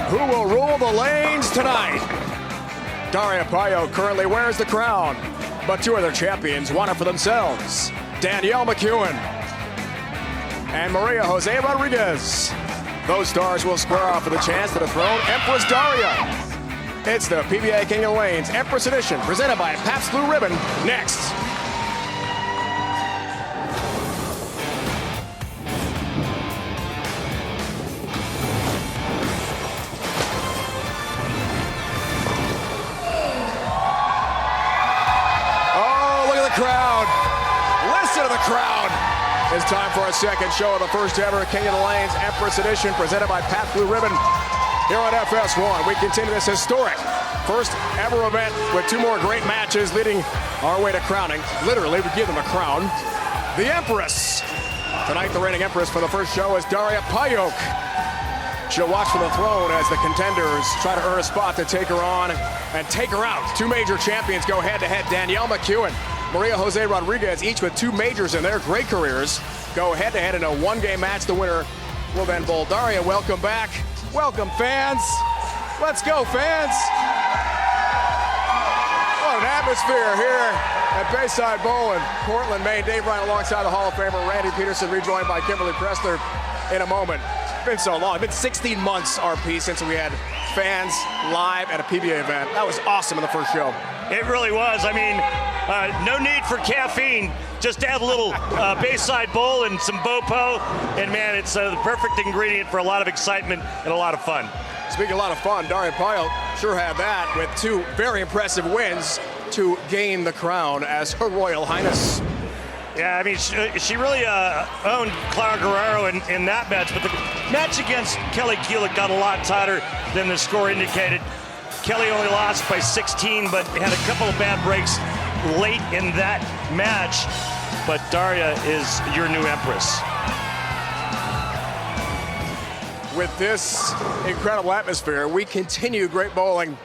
Who will rule the lanes tonight? Daria Pajak currently wears the crown, but two other champions want it for themselves. Danielle McEwan and Maria José Rodriguez. Those stars will square off for the chance to dethrone Empress Daria. It's the PBA King of Lanes Empress Edition, presented by Pabst Blue Ribbon, next. Crowd. Listen to the crowd. It's time for our second show of the first ever King of the Lanes Empress Edition, presented by Pabst Blue Ribbon here on FS1. We continue this historic first ever event with two more great matches leading our way to crowning. Literally, we give them a crown. The Empress. Tonight, the reigning Empress for the first show is Daria Pajak. She'll watch for the throne as the contenders try to earn a spot to take her on and take her out. Two major champions go head-to-head. Danielle McEwan, Maria José Rodriguez, each with two majors in their great careers, go head-to-head in a one-game match. The winner will then bowl. Daria, welcome back. Welcome, fans. Let's go, fans. What an atmosphere here at Bayside Bowl in Portland, Maine. Dave Ryan alongside the Hall of Famer Randy Peterson, rejoined by Kimberly Pressler in a moment. It's been so long. It's been 16 months, RP, since we had fans live at a PBA event. That was awesome in the first show. It really was. I mean, no need for caffeine. Just add a little Bayside Bowl and some Bopo, and man, it's the perfect ingredient for a lot of excitement and a lot of fun. Speaking of a lot of fun, Daria Pajak sure had that with two very impressive wins to gain the crown as Her Royal Highness. Yeah, I mean, she really owned Clara Guerrero in that match, but the match against Kelly Kulick got a lot tighter than the score indicated. Kelly only lost by 16, but had a couple of bad breaks late in that match. But Daria is your new Empress. With this incredible atmosphere, we continue great bowling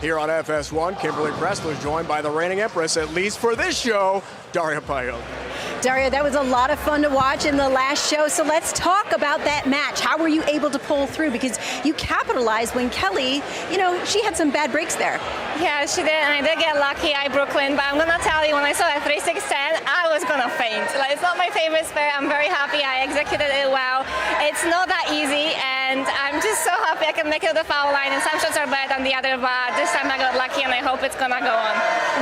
here on FS1. Kimberly Pressler is joined by the reigning Empress, at least for this show, Daria Pajak. Daria, that was a lot of fun to watch in the last show, so let's talk about that match. How were you able to pull through? Because you capitalized when Kelly, she had some bad breaks there. Yeah, she did, and I did get lucky at Brooklyn, but I'm going to tell you, when I saw that 3-6-10, I was going to faint. It's not my favorite spare. I'm very happy I executed it well. It's not that easy, and I'm just so happy I can make it to the foul line, and some shots are better than the other, but this time I got lucky, and I hope it's going to go on.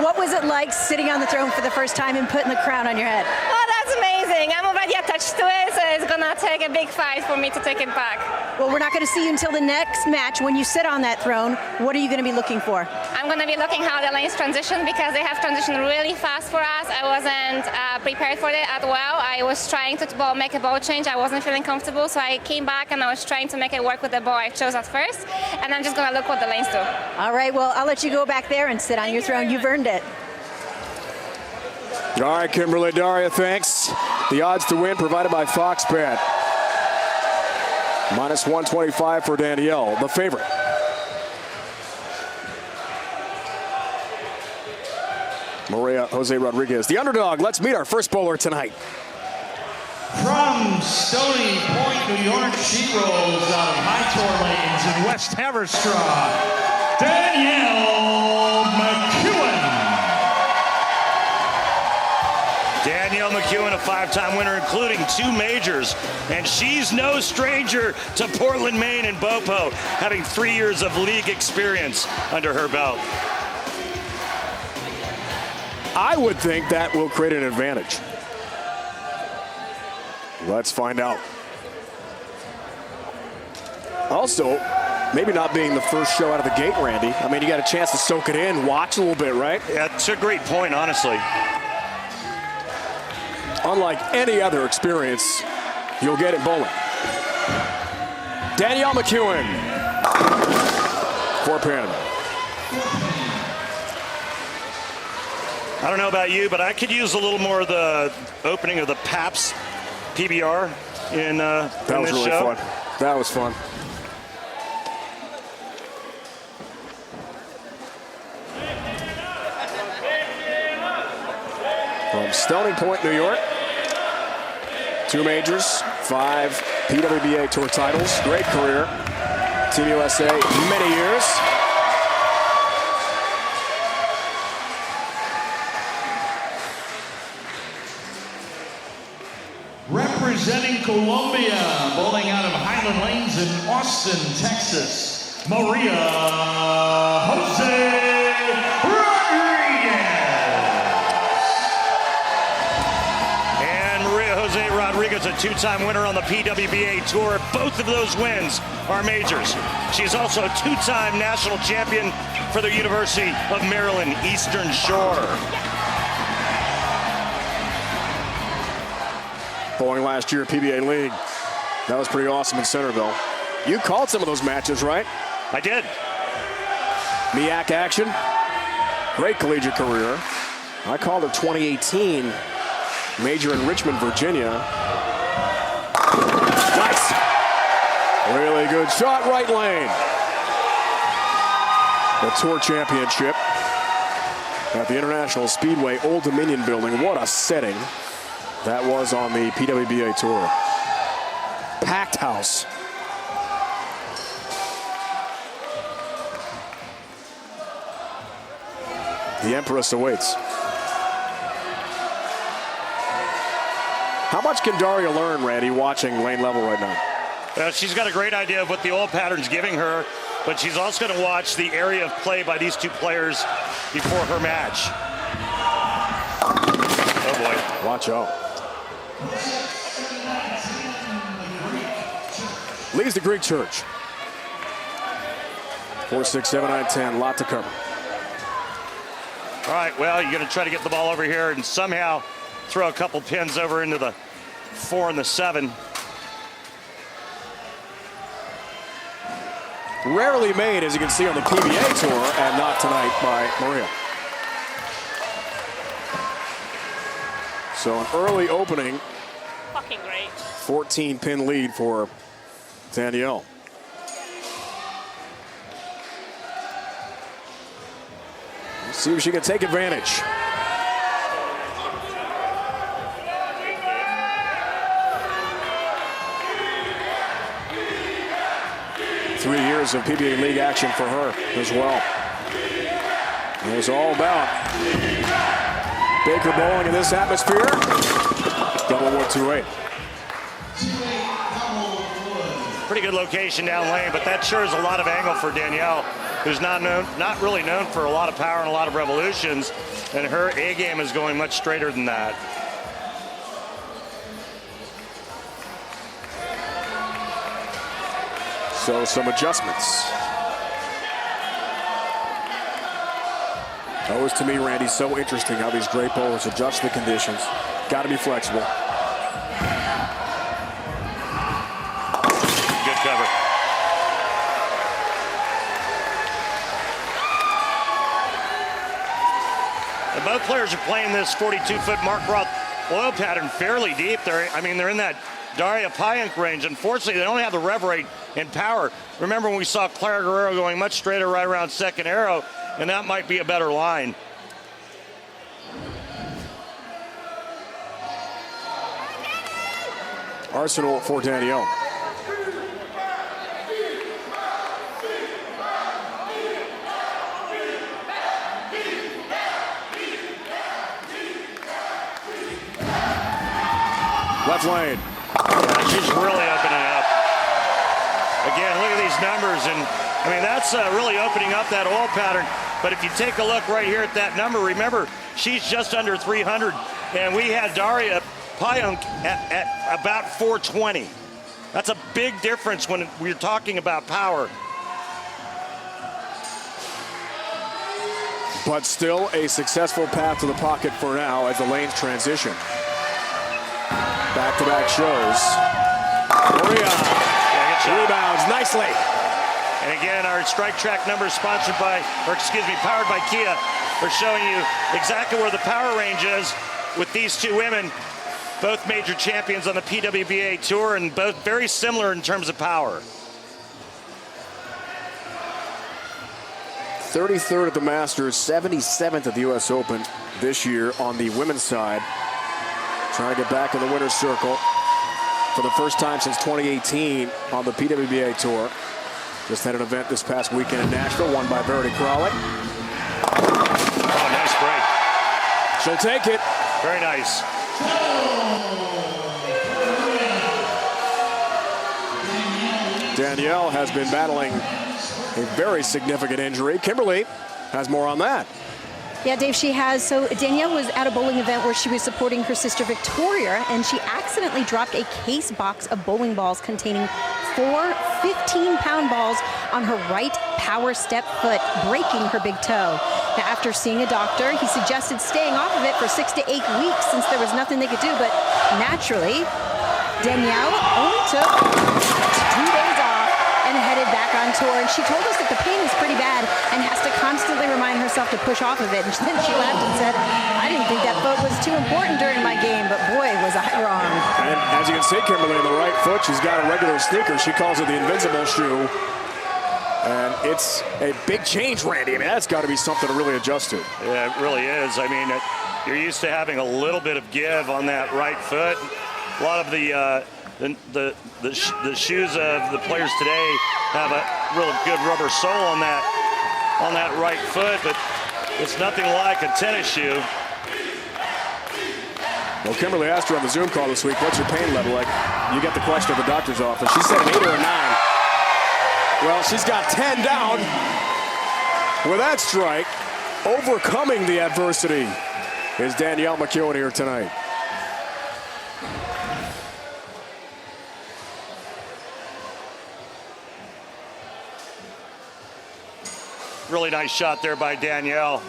What was it like sitting on the throne for the first time and putting the crown on your head? Oh, that's amazing. I'm already attached to it, so it's going to take a big fight for me to take it back. Well, we're not going to see you until the next match. When you sit on that throne, what are you going to be looking for? I'm going to be looking how the lanes transition, because they have transitioned really fast for us. I wasn't prepared for it at well. I was trying to make a ball change. I wasn't feeling comfortable, so I came back and I was trying to make it work with the ball I chose at first, and I'm just going to look what the lanes do. All right, well, I'll let you go back there and sit on your throne. You've earned it. All right, Kimberly, Daria, thanks. The odds to win provided by Fox Bet. Minus 125 for Danielle, the favorite. Maria José Rodriguez, the underdog. Let's meet our first bowler tonight. From Stony Point, New York, she rolls out of high tour lanes in West Haverstraw, Danielle McEwan. Danielle McEwan, a five-time winner, including two majors, and she's no stranger to Portland, Maine, and Bopo, having 3 years of league experience under her belt. I would think that will create an advantage. Let's find out. Also, maybe not being the first show out of the gate, Randy. I mean, you got a chance to soak it in, watch a little bit, right? Yeah, it's a great point, honestly. Unlike any other experience you'll get in bowling. Danielle McEwan for Panama. I don't know about you, but I could use a little more of the opening of the Pabst PBR in this show. That was really fun. That was fun. From Stony Point, New York. 2 majors, 5 PWBA Tour titles. Great career. Team USA, many years. Representing Colombia, bowling out of Highland Lanes in Austin, Texas, Maria José Rodriguez. And Maria José Rodriguez, a two-time winner on the PWBA Tour. Both of those wins are majors. She's also a two-time national champion for the University of Maryland Eastern Shore. Bowling last year at PBA League. That was pretty awesome in Centerville. You called some of those matches, right? I did. MEAC action. Great collegiate career. I called her 2018 major in Richmond, Virginia. Nice. Really good shot, right lane. The Tour Championship at the International Speedway Old Dominion building. What a setting that was on the PWBA Tour. Packed house. The Empress awaits. How much can Daria learn, Randy, watching lane level right now? She's got a great idea of what the old pattern's giving her, but she's also going to watch the area of play by these two players before her match. Oh boy. Watch out. Leads the Greek Church. 4, 6, 7, 9, 10. Lot to cover. All right, well, you're going to try to get the ball over here and somehow throw a couple pins over into the 4 and the 7. Rarely made, as you can see on the PBA Tour, and not tonight by Maria. So an early opening. Fucking great. 14-pin lead for Danielle. Let's see if she can take advantage. Three years of PBA League action for her as well. It was all about Baker bowling in this atmosphere. Double wood 2-8. Pretty good location down lane, but that sure is a lot of angle for Danielle, who's not really known for a lot of power and a lot of revolutions, and her A game is going much straighter than that. So some adjustments. Always to me, Randy, so interesting how these great bowlers adjust the conditions. Got to be flexible. Good cover. And both players are playing this 42-foot Mark Roth oil pattern fairly deep. They're in that Daria Pajak range. Unfortunately, they don't have the rev rate and power. Remember when we saw Clara Guerrero going much straighter right around second arrow, and that might be a better line. Arsenal for Danielle. Left lane. Yeah, she's really opening up. Again, look at these numbers, and I mean that's really opening up that oil pattern. But if you take a look right here at that number, remember she's just under 300, and we had Daria Pajak at about 420. That's a big difference when we're talking about power. But still a successful path to the pocket for now as the lanes transition. Back-to-back shows. Maria rebounds nicely. And again, our strike track numbers powered by Kia. We're showing you exactly where the power range is with these two women, both major champions on the PWBA Tour and both very similar in terms of power. 33rd at the Masters, 77th at the U.S. Open this year on the women's side. Trying to get back in the winner's circle for the first time since 2018 on the PWBA Tour. Just had an event this past weekend in Nashville, won by Verity Crawley. Oh, nice break. She'll take it. Very nice. Danielle has been battling a very significant injury. Kimberly has more on that. Yeah, Dave, she has. So Danielle was at a bowling event where she was supporting her sister Victoria, and she accidentally dropped a case box of bowling balls containing 4 15-pound balls on her right power step foot, breaking her big toe. Now, after seeing a doctor, he suggested staying off of it for 6 to 8 weeks since there was nothing they could do. But naturally, Danielle only took 2 days off and headed back on tour. And she told us that the pain is pretty bad and has to constantly remind herself to push off of it. And then she laughed and said, I didn't think that foot was too important during my game, but boy, was I wrong. And as you can see, Kimberly, on the right foot, she's got a regular sneaker. She calls it the invincible shoe. And it's a big change, Randy. I mean, that's got to be something to really adjust to. Yeah, it really is. I mean, you're used to having a little bit of give on that right foot. A lot of the shoes of the players today have a real good rubber sole on that right foot, but it's nothing like a tennis shoe. Well, Kimberly asked her on the Zoom call this week, what's your pain level like? You get the question at the doctor's office. She said an 8 or a 9. Well, she's got 10 down with that strike. Overcoming the adversity is Danielle McEwan here tonight. Really nice shot there by Danielle.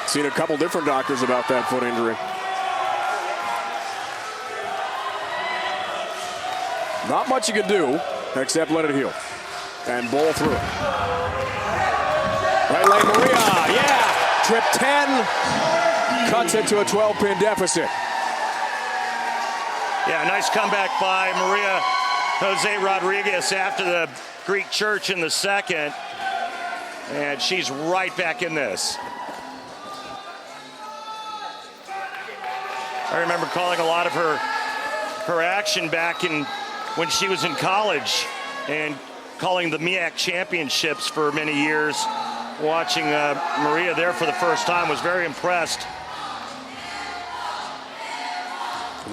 Seen a couple different doctors about that foot injury. Not much you can do except let it heal and bowl through it. Right lane, Maria, yeah, trip 10, cuts it to a 12-pin deficit. Yeah, nice comeback by Maria José Rodriguez after the Greek church in the second. And she's right back in this. I remember calling a lot of her action back when she was in college and calling the MEAC championships for many years. Watching Maria there for the first time, was very impressed.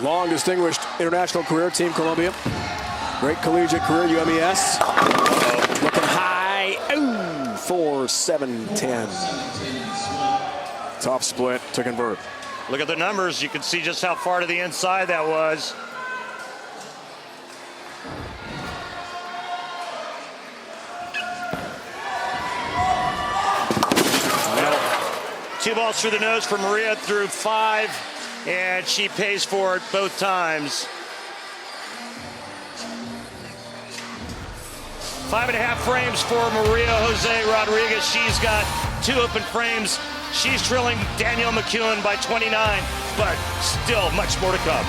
Long distinguished international career, Team Columbia. Great collegiate career, UMES. Looking high, 4-7-10. Tough split to convert. Look at the numbers. You can see just how far to the inside that was. Two balls through the nose for Maria through 5, and she pays for it both times. 5.5 frames for Maria José Rodriguez. She's got 2 open frames. She's trailing Danielle McEwan by 29, but still much more to come.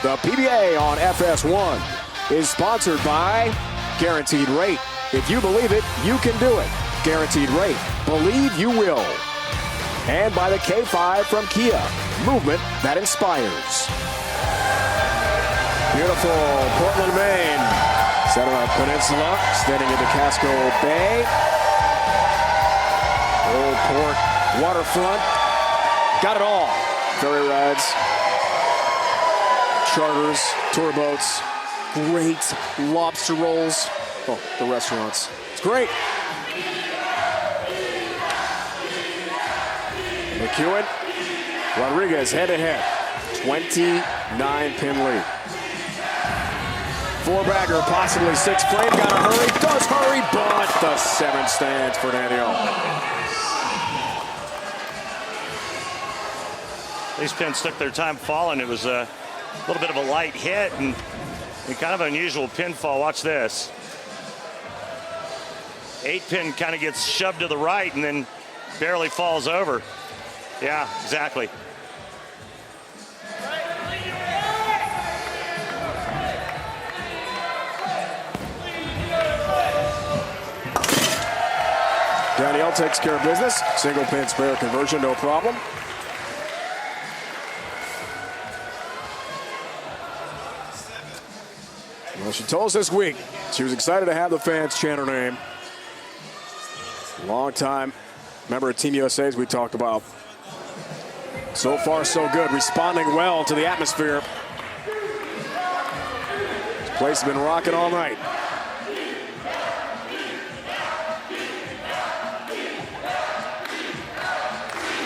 The PBA on FS1 is sponsored by Guaranteed Rate. If you believe it, you can do it. Guaranteed Rate. Believe you will. And by the K5 from Kia. Movement that inspires. Beautiful Portland, Maine. Center Peninsula, extending into Casco Bay. Old Port waterfront. Got it all. Ferry rides, charters, tour boats, great lobster rolls. Oh, the restaurants. It's great. McEwan, Rodriguez head-to-head. 29-pin lead. 4-bagger, possibly 6-frame. Gotta hurry, does hurry, but the 7 stands for Danielle. These pins took their time falling. It was a little bit of a light hit and kind of unusual pinfall. Watch this. 8-pin kind of gets shoved to the right and then barely falls over. Yeah, exactly. Danielle takes care of business. Single pin spare conversion, no problem. Well, she told us this week she was excited to have the fans chant her name. Long time member of Team USA, as we talked about. So far, so good. Responding well to the atmosphere. This place has been rocking all night.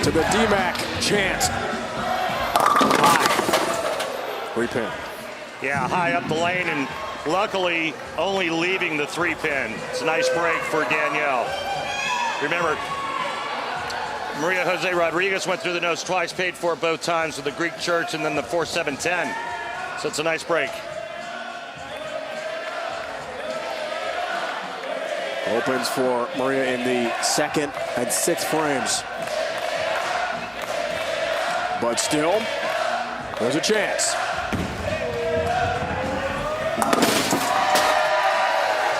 To the DMAC chant. High. 3-pin. Yeah, high up the lane, and luckily only leaving the 3-pin. It's a nice break for Danielle. Remember, Maria Jose Rodriguez went through the nose twice, paid for it both times with the Greek Church and then the 4-7-10. So it's a nice break. Opens for Maria in the 2nd and 6th frames. But still, there's a chance.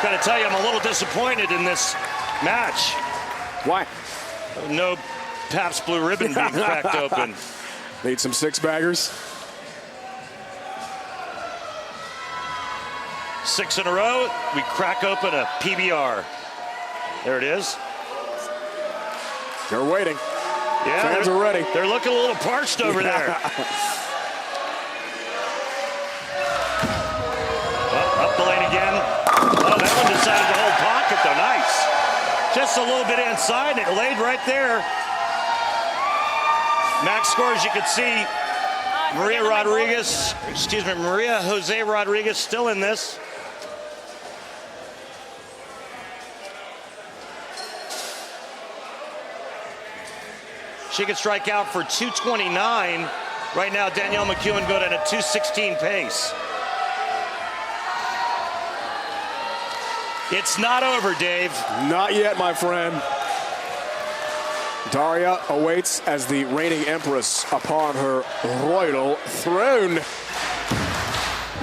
Got to tell you, I'm a little disappointed in this match. Why? No Pabst Blue Ribbon being cracked open. Need some 6-baggers. 6 in a row, we crack open a PBR. There it is. They're waiting. Yeah, fans are ready. They're looking a little parched over there. Up the lane again. Oh, that one decided to hold pocket, though. Nice. Just a little bit inside, and it laid right there. Max score, as you can see, Maria Jose Rodriguez still in this. She could strike out for 229. Right now, Danielle McEwan going at a 216 pace. It's not over, Dave. Not yet, my friend. Daria awaits as the reigning empress upon her royal throne.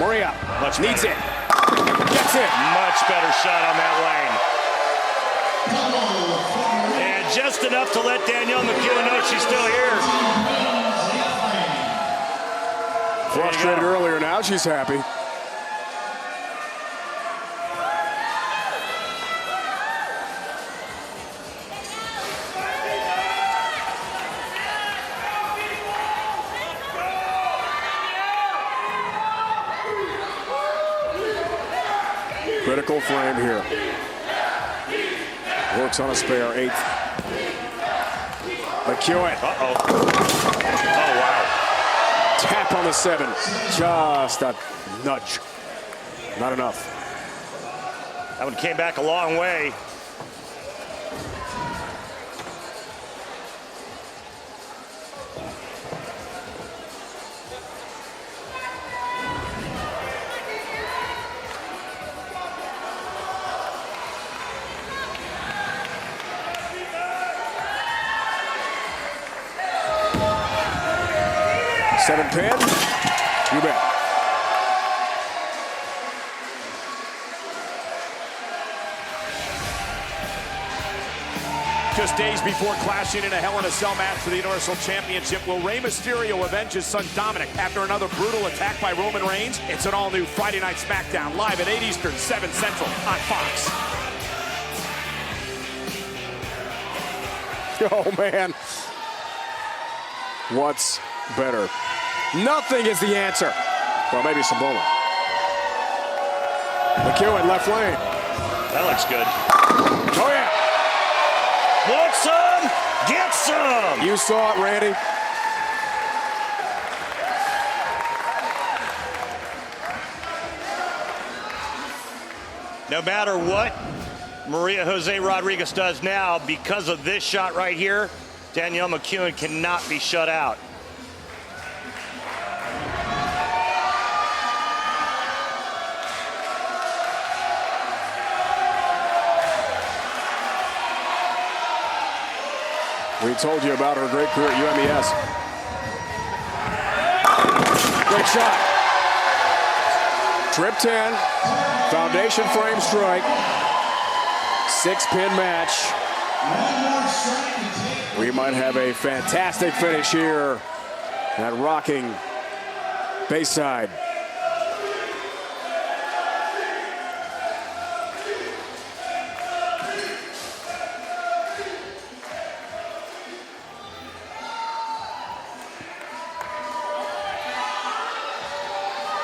Maria needs it. Gets it. Much better shot on that lane. And just enough to let Danielle McEwan know she's still here. Frustrated earlier, now she's happy. Critical frame here. Works on a spare 8th. McEwan. Uh-oh. Oh, wow. Tap on the 7. Just a nudge. Not enough. That one came back a long way. Seven pin. You bet. Just days before clashing in a Hell in a Cell match for the Universal Championship, will Rey Mysterio avenge his son Dominic after another brutal attack by Roman Reigns? It's an all-new Friday Night SmackDown, live at 8 Eastern, 7 Central on Fox. Oh, man. What's better? Nothing is the answer. Well, maybe some bowling. McEwan, left lane. That looks good. Oh, yeah. Want some? Get some! You saw it, Randy. No matter what Maria Jose Rodriguez does now, because of this shot right here, Danielle McEwan cannot be shut out. We told you about her great career at UMES. Great shot. Trip 10, foundation frame strike, 6-pin match. We might have a fantastic finish here at rocking Bayside.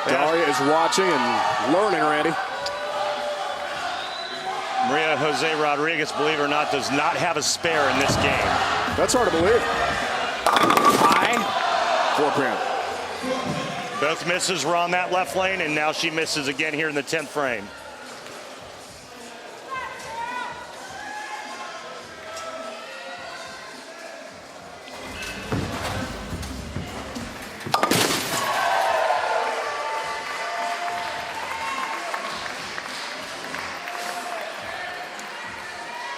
Daria is watching and learning, Randy. Maria Jose Rodriguez, believe it or not, does not have a spare in this game. That's hard to believe. High. 4-pin. Both misses were on that left lane, and now she misses again here in the 10th frame.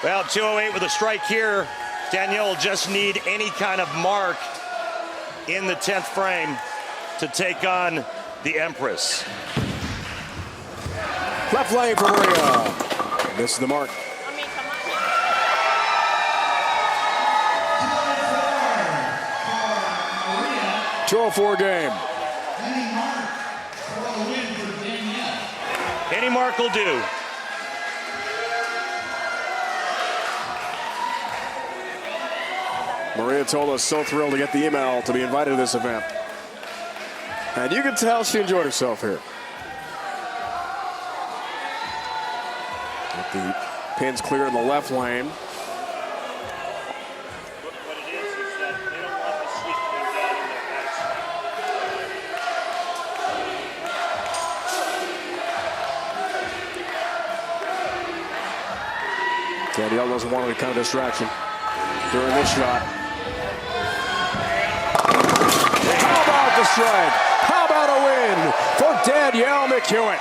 Well, 208 with a strike here. Danielle will just need any kind of mark in the 10th frame to take on the Empress. Left lane for Maria. This is the mark. 204 game. Any mark will do. Maria told us so thrilled to get the email to be invited to this event. And you can tell she enjoyed herself here. Get the pins clear in the left lane. What it is that they don't want the sweep pin down in their face. Danielle doesn't want any kind of distraction during this shot. How about the strike? How about a win for Danielle McEwan?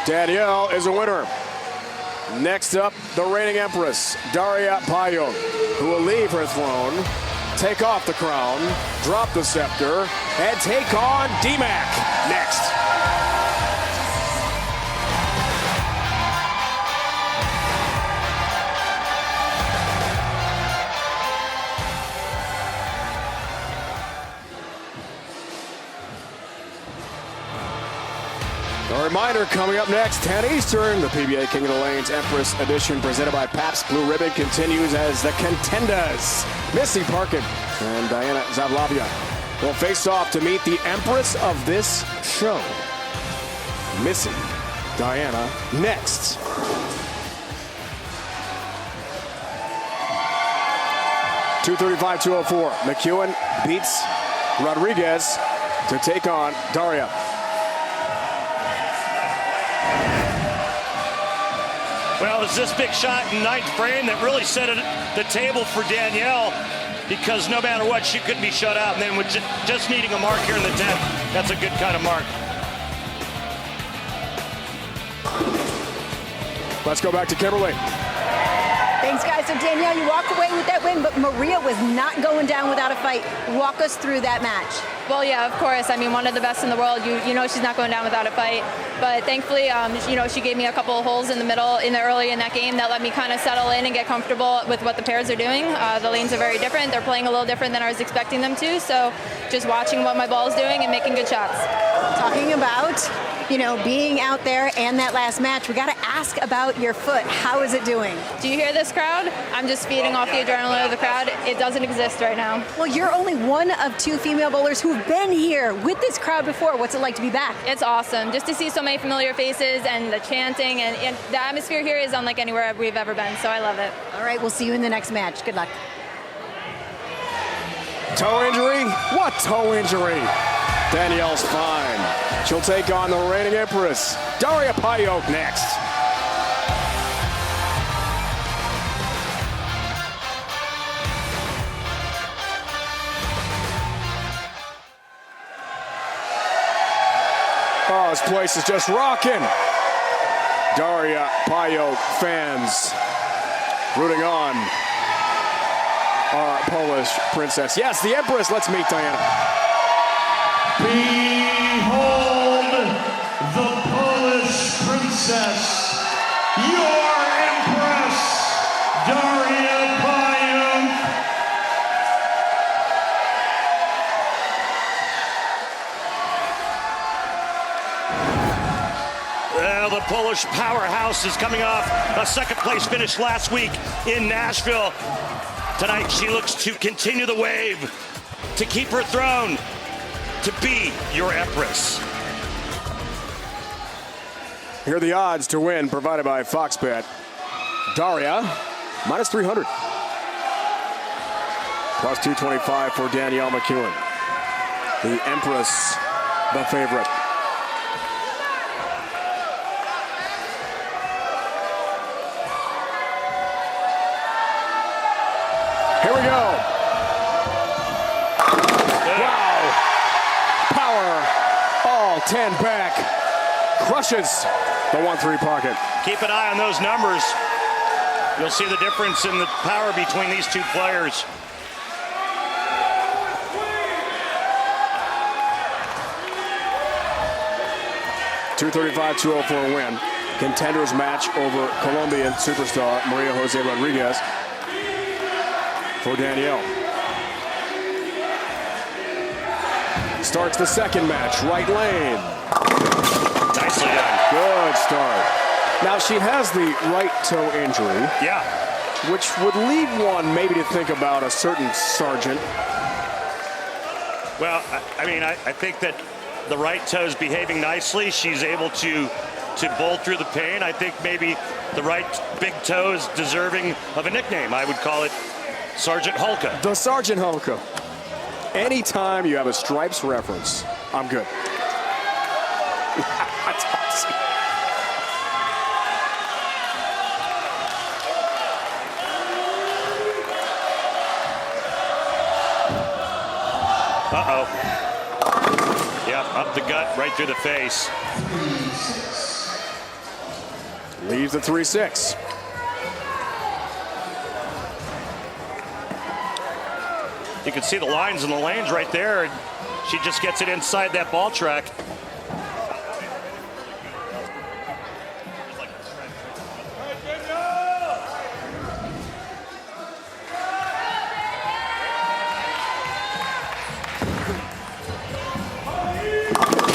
Danielle is a winner. Next up, the reigning Empress, Daria Pajak, who will leave her throne, take off the crown, drop the scepter, and take on DMAC next. A reminder coming up next, 10 Eastern, the PBA King of the Lanes Empress Edition presented by Pabst Blue Ribbon continues as the contenders, Missy Parkin and Diana Zavlavia, will face off to meet the Empress of this show, Missy Diana, next. .235-204. McEwan beats Rodriguez to take on Daria. Well, it's this big shot in 9th frame that really set the table for Danielle, because no matter what, she couldn't be shut out. And then with just needing a mark here in the 10th, that's a good kind of mark. Let's go back to Kimberly. Thanks, guys. So, Danielle, you walk away with that win, but Maria was not going down without a fight. Walk us through that match. Well, yeah, of course. I mean, one of the best in the world. You know she's not going down without a fight. But thankfully, you know, she gave me a couple of holes in the middle, early in that game that let me kind of settle in and get comfortable with what the pairs are doing. The lanes are very different. They're playing a little different than I was expecting them to. So just watching what my ball is doing and making good shots. Talking about, you know, being out there and that last match, we got to ask about your foot. How is it doing? Do you hear this crowd? I'm just feeding off the adrenaline of the crowd. It doesn't exist right now. Well, you're only one of 2 female bowlers who've been here with this crowd before. What's it like to be back? It's awesome. Just to see so many familiar faces and the chanting and the atmosphere here is unlike anywhere we've ever been, so I love it. All right, we'll see you in the next match. Good luck. Toe injury? What toe injury? Danielle's fine. She'll take on the reigning Empress, Daria Pajak, next. Oh, this place is just rocking. Daria Pajak fans rooting on our Polish princess. Yes, the Empress. Let's meet Diana. Behold the Polish princess, your Empress. Well, the Polish powerhouse is coming off a second-place finish last week in Nashville. Tonight, she looks to continue the wave, to keep her throne, to be your Empress. Here are the odds to win, provided by Fox Bet. Daria, minus 300. Plus 225 for Danielle McEwan. The Empress, the favorite. Here we go. Wow. Power. All 10 back. Crushes the 1-3 pocket. Keep an eye on those numbers. You'll see the difference in the power between these two players. $235-204 win. Contenders match over Colombian superstar Maria José Rodriguez for Danielle. Starts the second match, right lane. Nicely done. Good start. Now she has the right toe injury. Yeah. Which would lead one maybe to think about a certain Sargent. Well, I think that the right toe is behaving nicely. She's able to bowl through the pain. I think maybe the right big toe is deserving of a nickname. I would call it Sergeant Hulka. The Sergeant Hulka. Anytime you have a Stripes reference, I'm good. That's awesome. Uh-oh. Yeah, up the gut, right through the face. Leaves the 3-6. You can see the lines and the lanes right there. She just gets it inside that ball track.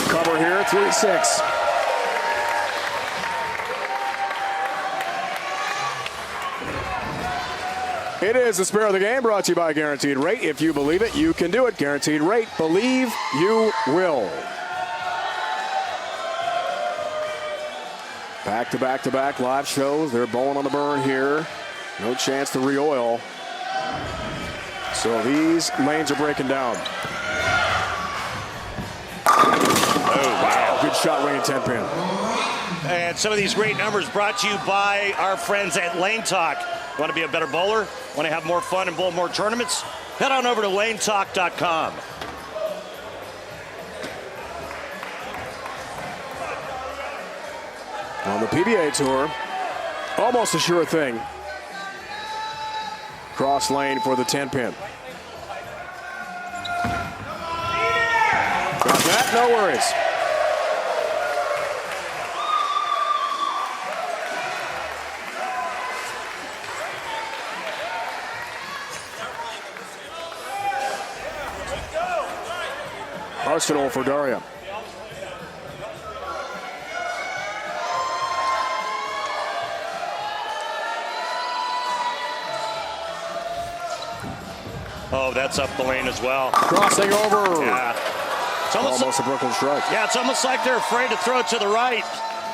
Cover here, 3-6. It is the Spare of the Game, brought to you by Guaranteed Rate. If you believe it, you can do it. Guaranteed Rate. Believe you will. Back-to-back-to-back live shows. They're bowling on the burn here. No chance to re-oil. So these lanes are breaking down. Oh, wow. Good shot, winging 10 pin. And some of these great numbers brought to you by our friends at Lane Talk. Want to be a better bowler? Want to have more fun and bowl more tournaments? Head on over to lanetalk.com. On the PBA Tour, almost a sure thing. Cross lane for the 10 pin. Got that? No worries. Arsenal for Daria. Oh, that's up the lane as well. Crossing over. Yeah. It's Almost a Brooklyn strike. Yeah, it's almost like they're afraid to throw it to the right.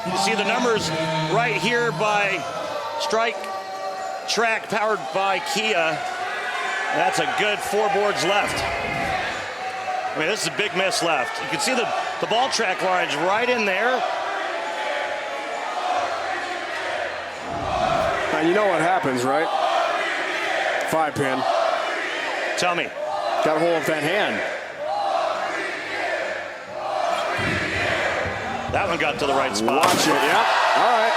You see the numbers right here by Strike Track, powered by Kia. That's a good 4 boards left. I mean, this is a big miss left. You can see the ball track lines right in there. And you know what happens, right? 5 pin. Tell me. Got a hold of that hand. That one got to the right spot. Watch it, yep. All right.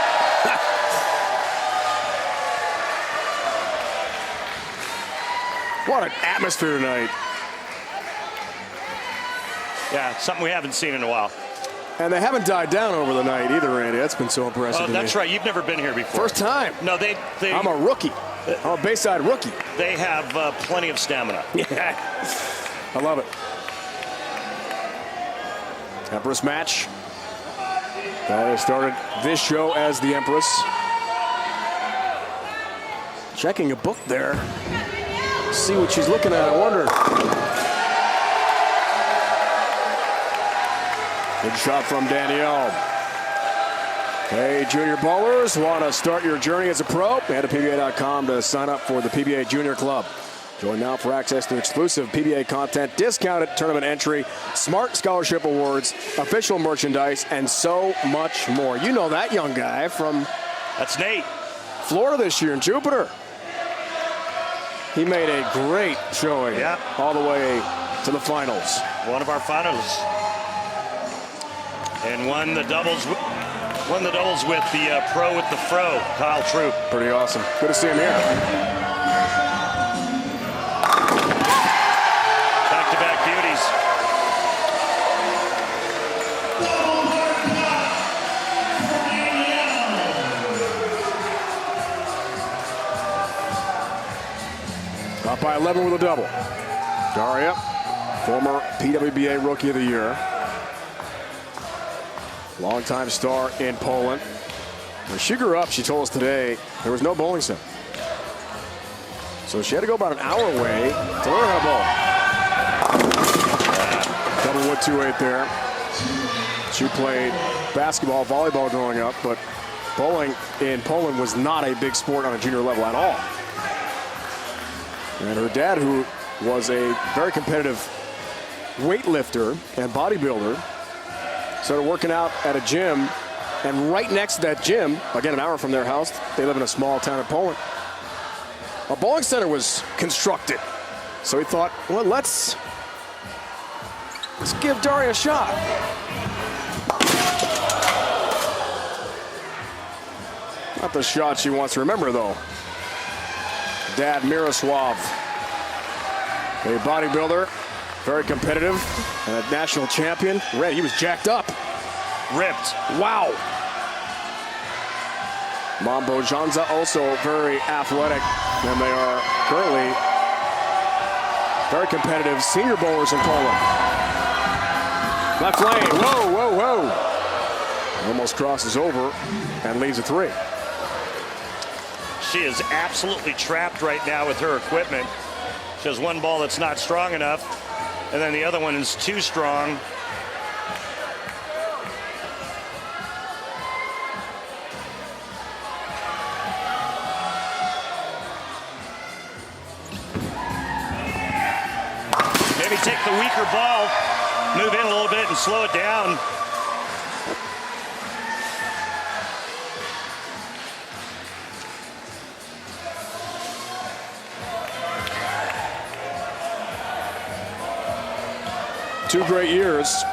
What an atmosphere tonight. Yeah, something we haven't seen in a while. And they haven't died down over the night either, Randy. That's been so impressive. Oh, that's right. You've never been here before. First time. No, they I'm a rookie. I'm a Bayside rookie. They have plenty of stamina. Yeah. I love it. Empress match. Daria started this show as the Empress. Checking a book there. See what she's looking at, I wonder. Good shot from Danielle. Hey, junior bowlers, want to start your journey as a pro? Head to PBA.com to sign up for the PBA Junior Club. Join now for access to exclusive PBA content, discounted tournament entry, smart scholarship awards, official merchandise, and so much more. You know that young guy from That's Nate. Florida this year in Jupiter. He made a great showing all the way to the finals. One of our finalists. And won the doubles with the pro with the fro, Kyle Troop. Pretty awesome. Good to see him here. Back-to-back beauties. Up by 11 with a double. Daria, former PWBA Rookie of the Year. Longtime star in Poland. When she grew up, she told us today, there was no bowling center. So she had to go about an hour away to learn how to bowl. Double wood 2-8 there. She played basketball, volleyball growing up, but bowling in Poland was not a big sport on a junior level at all. And her dad, who was a very competitive weightlifter and bodybuilder, started working out at a gym, and right next to that gym, again an hour from their house, they live in a small town in Poland, a bowling center was constructed. So he thought, well, let's give Daria a shot. Not the shot she wants to remember, though. Dad Miroslav, a bodybuilder, very competitive, and a national champion. Red, he was jacked up. Ripped. Wow. Mom Bojanza also very athletic, and they are currently very competitive senior bowlers in Poland. Left lane, whoa, whoa, whoa. Almost crosses over and leaves a 3. She is absolutely trapped right now with her equipment. She has one ball that's not strong enough, and then the other one is too strong. Maybe take the weaker ball, move in a little bit and slow it down. Two great years.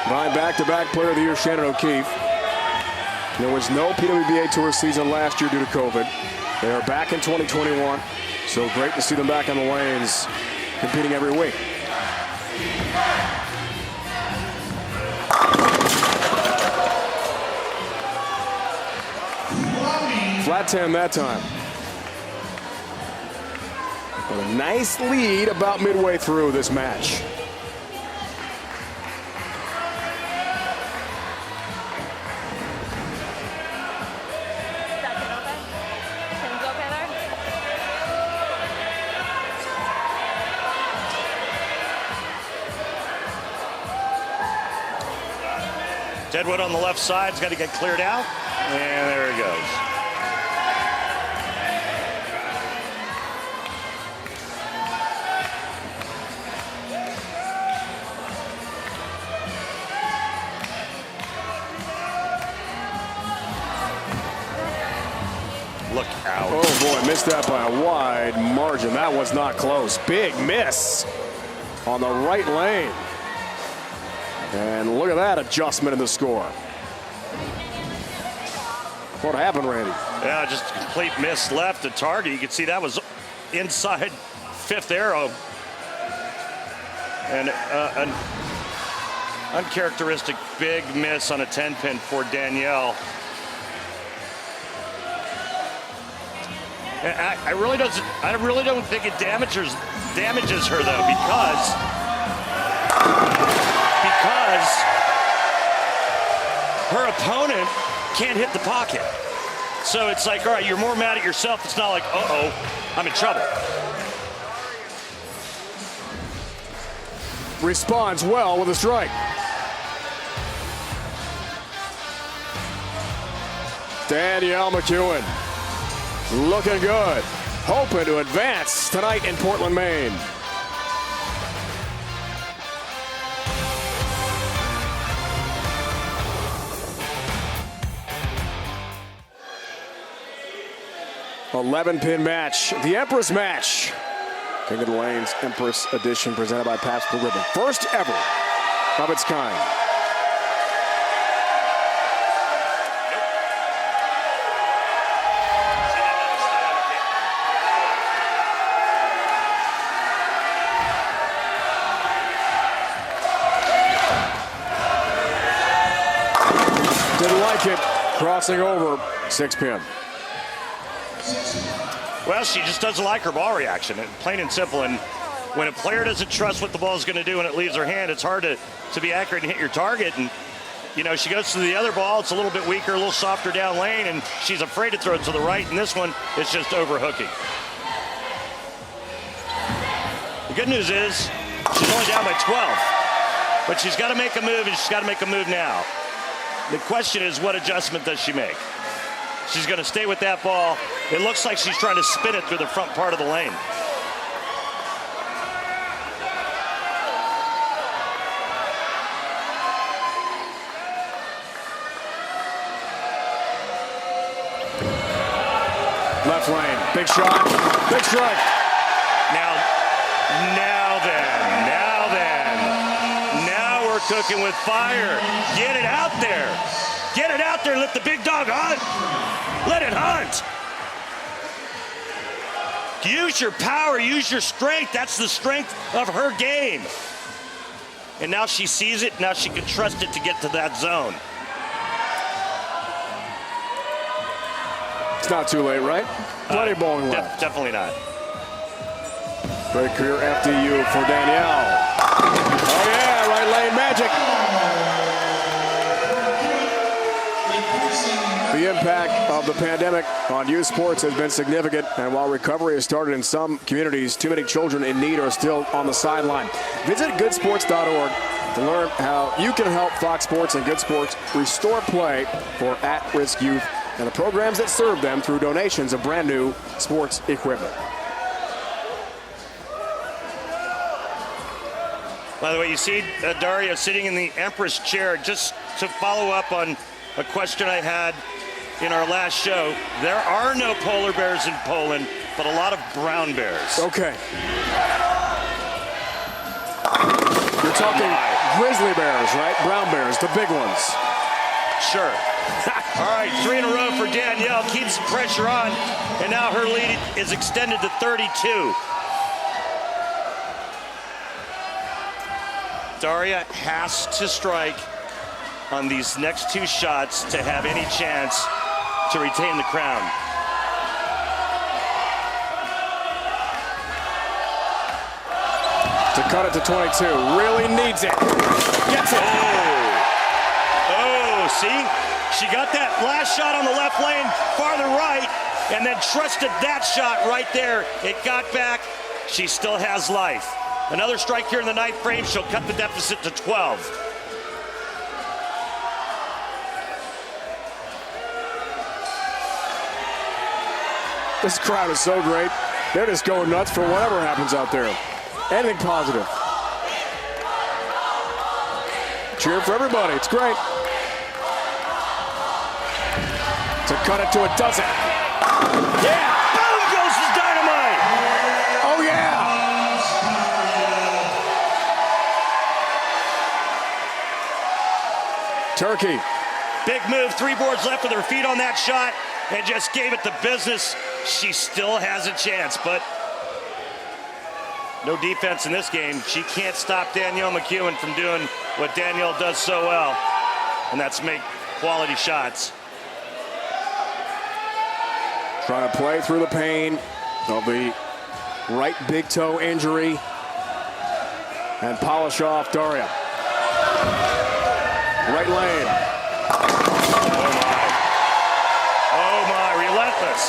Behind back-to-back Player of the Year Shannon O'Keefe. There was no PWBA Tour season last year due to COVID. They are back in 2021, so great to see them back on the lanes, competing every week. Flat 10 that time. But a nice lead about midway through this match. Deadwood on the left side's got to get cleared out, and there he goes. Look out. Oh boy, missed that by a wide margin. That was not close. Big miss on the right lane. And look at that adjustment in the score. What happened, Randy? Yeah, just a complete miss left to target. You can see that was inside fifth arrow. And an uncharacteristic big miss on a 10-pin for Danielle. And I really don't think it damages her though, because her opponent can't hit the pocket. So it's like, all right, you're more mad at yourself. It's not like, uh-oh, I'm in trouble. Responds well with a strike. Danielle McEwan looking good. Hoping to advance tonight in Portland, Maine. $11-pin match, the Empress match. King of the Lanes, Empress Edition, presented by Pba Ribbon. First ever of its kind. Didn't like it, crossing over, 6-pin. Well, she just doesn't like her ball reaction, and plain and simple. And when a player doesn't trust what the ball is going to do when it leaves her hand, it's hard to be accurate and hit your target. And, you know, she goes to the other ball. It's a little bit weaker, a little softer down lane, and she's afraid to throw it to the right. And this one is just overhooking. The good news is she's only down by 12. But she's got to make a move, and she's got to make a move now. The question is, what adjustment does she make? She's going to stay with that ball. It looks like she's trying to spin it through the front part of the lane. Left lane, big shot, big strike. Now we're cooking with fire. Get it out there. Get it out there. Let the big dog hunt. Let it hunt. Use your power. Use your strength. That's the strength of her game. And now she sees it. Now she can trust it to get to that zone. It's not too late, right? Plenty of bowling left. Definitely not. Great career FDU for Danielle. Oh yeah, right lane magic. The impact of the pandemic on youth sports has been significant, and while recovery has started in some communities, too many children in need are still on the sideline. Visit goodsports.org to learn how you can help Fox Sports and Good Sports restore play for at-risk youth and the programs that serve them through donations of brand new sports equipment. By the way, you see Daria sitting in the Empress chair. Just to follow up on a question I had in our last show, there are no polar bears in Poland, but a lot of brown bears. Okay. You're talking grizzly bears, right? Brown bears, the big ones. Sure. All right, 3 in a row for Danielle. Keeps the pressure on, and now her lead is extended to 32. Daria has to strike on these next 2 shots to have any chance to retain the crown. To cut it to 22, really needs it. Gets it. Oh, see? She got that last shot on the left lane, farther right, and then trusted that shot right there. It got back. She still has life. Another strike here in the 9th frame. She'll cut the deficit to 12. This crowd is so great. They're just going nuts for whatever happens out there. Anything positive. Cheer for everybody. It's great. To cut it to a dozen. Yeah! Boom goes the dynamite! Oh, yeah! Turkey. Big move, 3 boards left with her feet on that shot, and just gave it the business. She still has a chance, but no defense in this game. She can't stop Danielle McEwan from doing what Danielle does so well, and that's make quality shots. Trying to play through the pain of the right big toe injury and polish off Daria. Right lane. Oh my, relentless.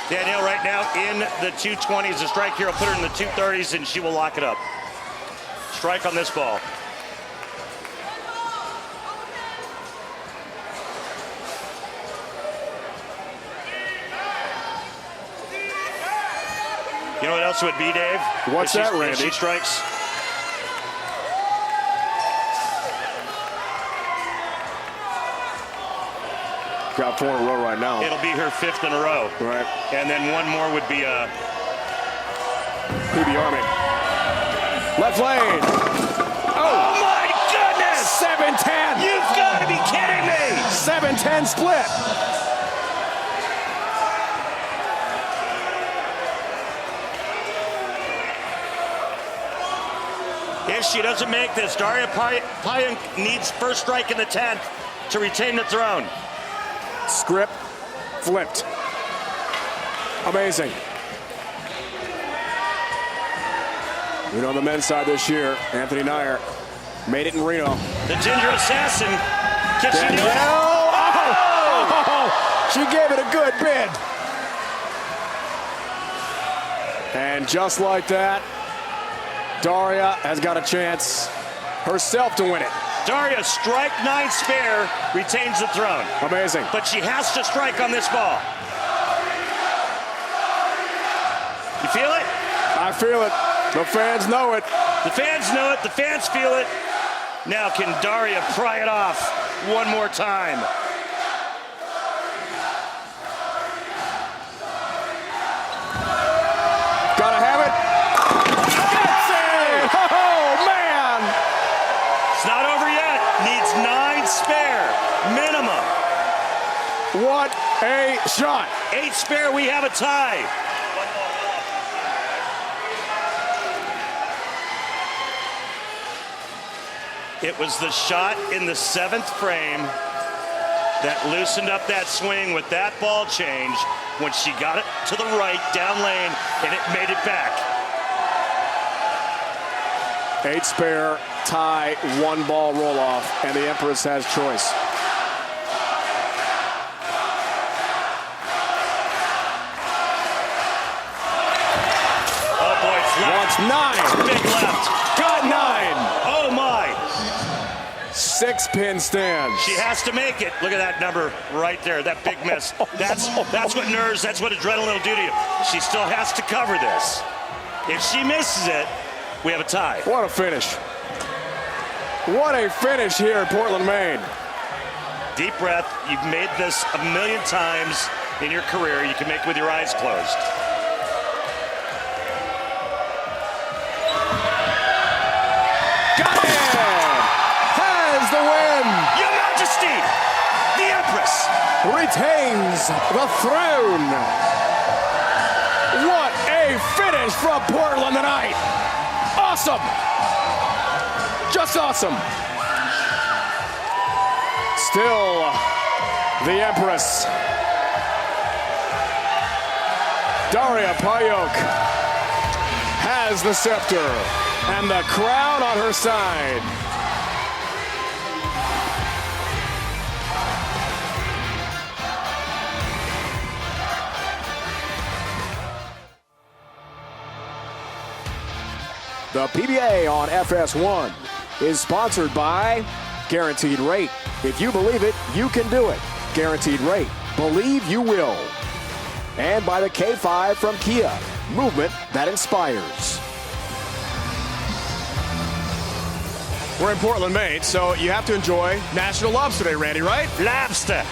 Danielle right now in the 220s. The strike here will put her in the 230s, and she will lock it up. Strike on this ball. You know what else it would be, Dave? What's that, Randy? If she strikes. Got 4 in a row right now. It'll be her 5th in a row. Right. And then one more would be PB Army. Left lane. Oh my goodness! 7-10. You've got to be kidding me! 7-10 split. If she doesn't make this, Daria Pajak needs first strike in the 10th to retain the throne. Script flipped. Amazing. You know, on the men's side this year, Anthony Nyer made it in Reno. The Ginger Assassin. Can she do it? Oh! She gave it a good bid. And just like that, Daria has got a chance herself to win it. Daria, strike 9 spare, retains the throne. Amazing. But she has to strike on this ball. You feel it? I feel it. The fans know it. The fans know it. The fans feel it. Now can Daria pry it off one more time? Gotta have it. That's it! Oh, man! It's not over yet. Needs 9 spare, minimum. What a shot. 8 spare, we have a tie. It was the shot in the 7th frame that loosened up that swing with that ball change when she got it to the right, down lane, and it made it back. 8 spare, tie, 1 ball roll off, and the Empress has choice. Oh boy, it's left. Wants 9. Big left. Got 9. Oh my. 6-pin stands. She has to make it. Look at that number right there, that big miss. That's what nerves, that's what adrenaline will do to you. She still has to cover this. If she misses it, we have a tie. What a finish. What a finish here in Portland, Maine. Deep breath. You've made this a million times in your career. You can make it with your eyes closed. Got it! Has the win! Your Majesty, the Empress retains the throne. What a finish from Portland tonight. Awesome. Just awesome. Still the Empress. Daria Pajak has the scepter and the crown on her side. The PBA on FS1 is sponsored by Guaranteed Rate. If you believe it, you can do it. Guaranteed Rate. Believe you will. And by the K5 from Kia. Movement that inspires. We're in Portland, Maine, so you have to enjoy National Lobster Day, Randy, right? Lobster.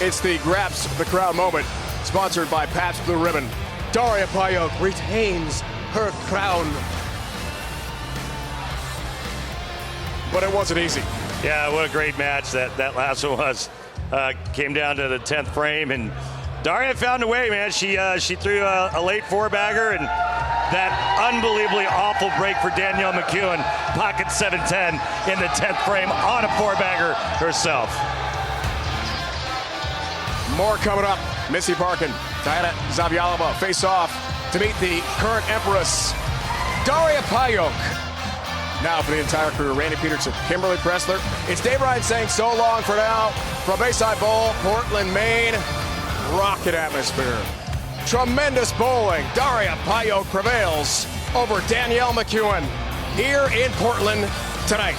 It's the Graps the Crowd moment, sponsored by Pabst Blue Ribbon. Daria Pajak retains her crown. But it wasn't easy. Yeah, what a great match that last one was. Came down to the 10th frame, and Daria found a way, man. She threw a late 4-bagger, and that unbelievably awful break for Danielle McEwan, pocket 7-10 in the 10th frame on a four-bagger herself. More coming up. Missy Parkin, Diana Zavjalova face off to meet the current Empress Daria Pajak. Now for the entire crew, Randy Peterson, Kimberly Pressler. It's Dave Ryan saying so long for now from Bayside Bowl, Portland, Maine. Rocket atmosphere. Tremendous bowling. Daria Pajak prevails over Danielle McEwan here in Portland tonight.